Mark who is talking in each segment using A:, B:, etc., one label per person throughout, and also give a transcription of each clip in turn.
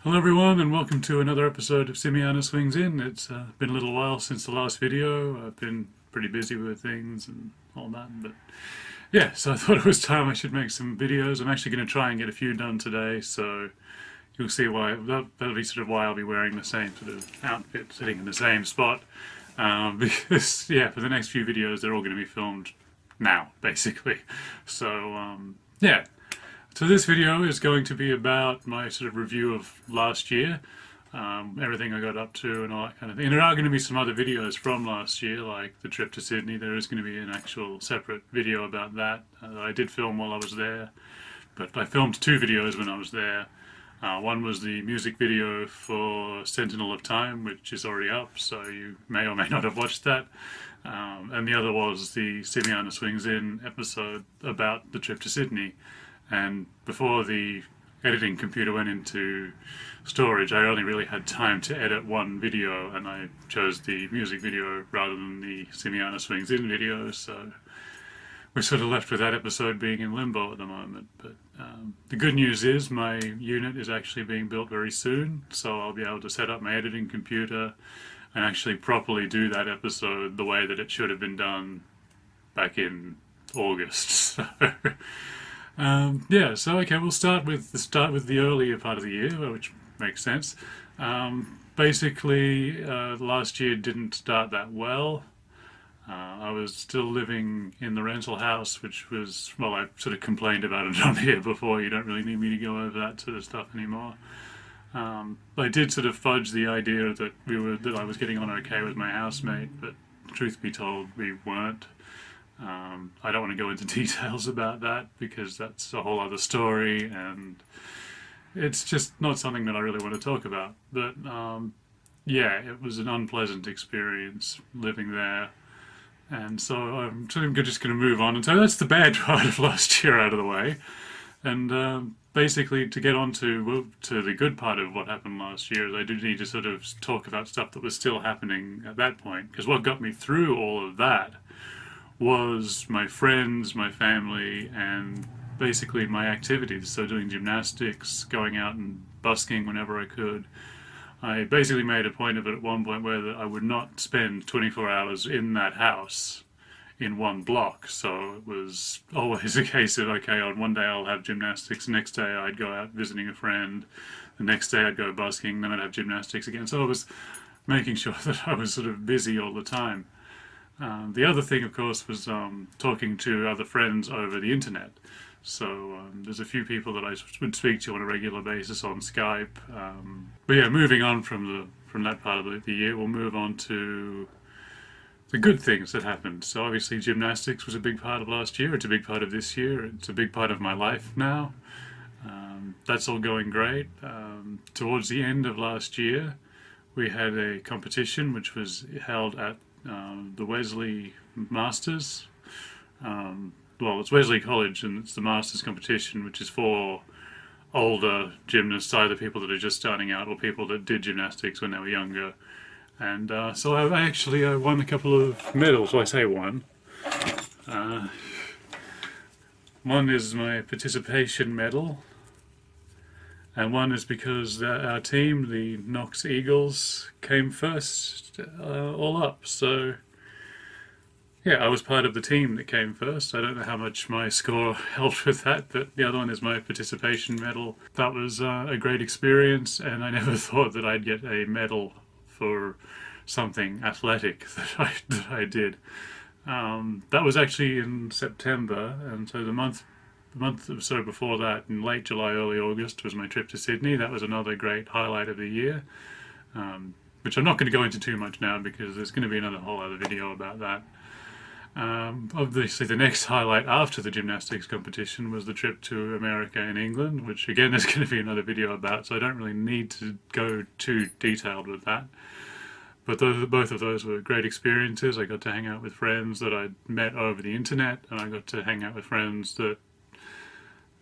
A: Hello everyone and welcome to another episode of Simiana Swings In. It's been a little while since the last video. I've been pretty busy with things and all that, but yeah, so I thought it was time I should make some videos. I'm actually going to try and get a few done today, so you'll see why. That'll be sort of why I'll be wearing the same sort of outfit, sitting in the same spot, because yeah, for the next few videos they're all going to be filmed now, basically. So yeah. So this video is going to be about my sort of review of last year, everything I got up to and all that kind of thing. And there are going to be some other videos from last year, like the trip to Sydney. There is going to be an actual separate video about that I did film while I was there. But I filmed two videos when I was there. One was the music video for Sentinel of Time, which is already up, so you may or may not have watched that. And the other was the Simiana Swings In episode about the trip to Sydney. And before the editing computer went into storage, I only really had time to edit one video, and I chose the music video rather than the Simiana Swings In video, so we're sort of left with that episode being in limbo at the moment. But the good news is my unit is actually being built very soon, so I'll be able to set up my editing computer and actually properly do that episode the way that it should have been done back in August. Yeah, so okay, we'll start with the earlier part of the year, which makes sense. Basically, last year didn't start that well. I was still living in the rental house, which was, well, I sort of complained about it on here before. You don't really need me to go over that sort of stuff anymore. I did sort of fudge the idea that I was getting on okay with my housemate, but truth be told, we weren't. I don't want to go into details about that because that's a whole other story, and it's just not something that I really want to talk about. But yeah, it was an unpleasant experience living there, and so I'm sort of just going to move on. And so that's the bad part of last year out of the way, and basically to get on to the good part of what happened last year is I do need to sort of talk about stuff that was still happening at that point, because what got me through all of that was my friends, my family, and basically my activities. So doing gymnastics, going out and busking whenever I could. I basically made a point of it at one point where I would not spend 24 hours in that house in one block. So it was always a case of, okay, on one day I'll have gymnastics, the next day I'd go out visiting a friend, the next day I'd go busking, then I'd have gymnastics again. So I was making sure that I was sort of busy all the time. The other thing, of course, was talking to other friends over the internet. So there's a few people that I would speak to on a regular basis on Skype. But yeah, moving on from that part of the year, we'll move on to the good things that happened. So obviously gymnastics was a big part of last year. It's a big part of this year. It's a big part of my life now. That's all going great. Towards the end of last year, we had a competition which was held at the Wesley Masters. Well, it's Wesley College, and it's the Masters competition, which is for older gymnasts, either people that are just starting out or people that did gymnastics when they were younger. And so I won a couple of medals. Well, I say won. One is my participation medal, and one is because our team, the Knox Eagles, came first all up. So yeah, I was part of the team that came first. I don't know how much my score helped with that, but the other one is my participation medal. That was a great experience, and I never thought that I'd get a medal for something athletic that I did. That was actually in September, and so the month or so before that, in late July, early August, was my trip to Sydney. That was another great highlight of the year, which I'm not going to go into too much now because there's going to be another whole other video about that. Obviously the next highlight after the gymnastics competition was the trip to America and England, which again there's going to be another video about, so I don't really need to go too detailed with that. But both of those were great experiences. I got to hang out with friends that I'd met over the internet, and I got to hang out with friends that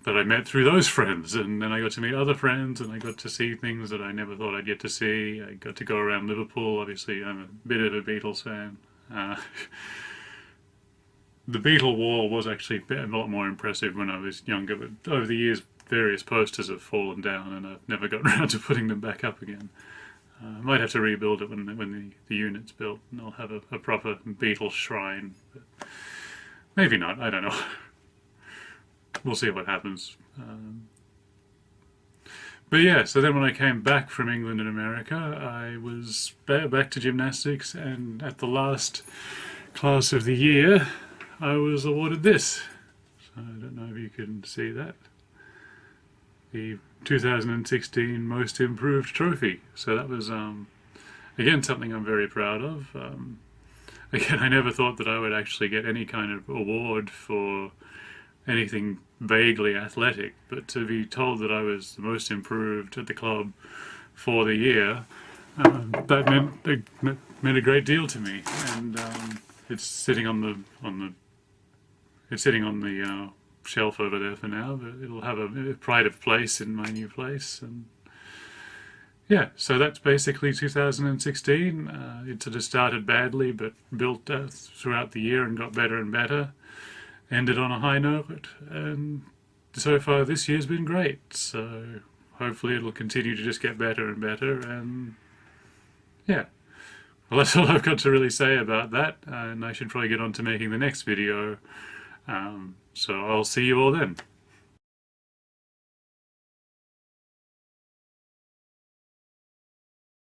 A: I met through those friends, and then I got to meet other friends, and I got to see things that I never thought I'd get to see. I got to go around Liverpool. Obviously I'm a bit of a Beatles fan. The Beatle Wall was actually a lot more impressive when I was younger, but over the years various posters have fallen down, and I've never got around to putting them back up again. I might have to rebuild it when the unit's built, and I'll have a proper Beatles shrine. But maybe not, I don't know. We'll see what happens. But yeah, so then when I came back from England and America, I was back to gymnastics, and at the last class of the year, I was awarded this. So I don't know if you can see that. The 2016 Most Improved Trophy. So that was, again, something I'm very proud of. Again, I never thought that I would actually get any kind of award for anything vaguely athletic, but to be told that I was the most improved at the club for the year, that meant a great deal to me. And it's sitting on the shelf over there for now, but it'll have a pride of place in my new place. And yeah, so that's basically 2016. It sort of started badly, but built throughout the year and got better and better. Ended on a high note, and so far this year's been great. So hopefully it'll continue to just get better and better. And yeah, well, that's all I've got to really say about that. And I should probably get on to making the next video. So I'll see you all then.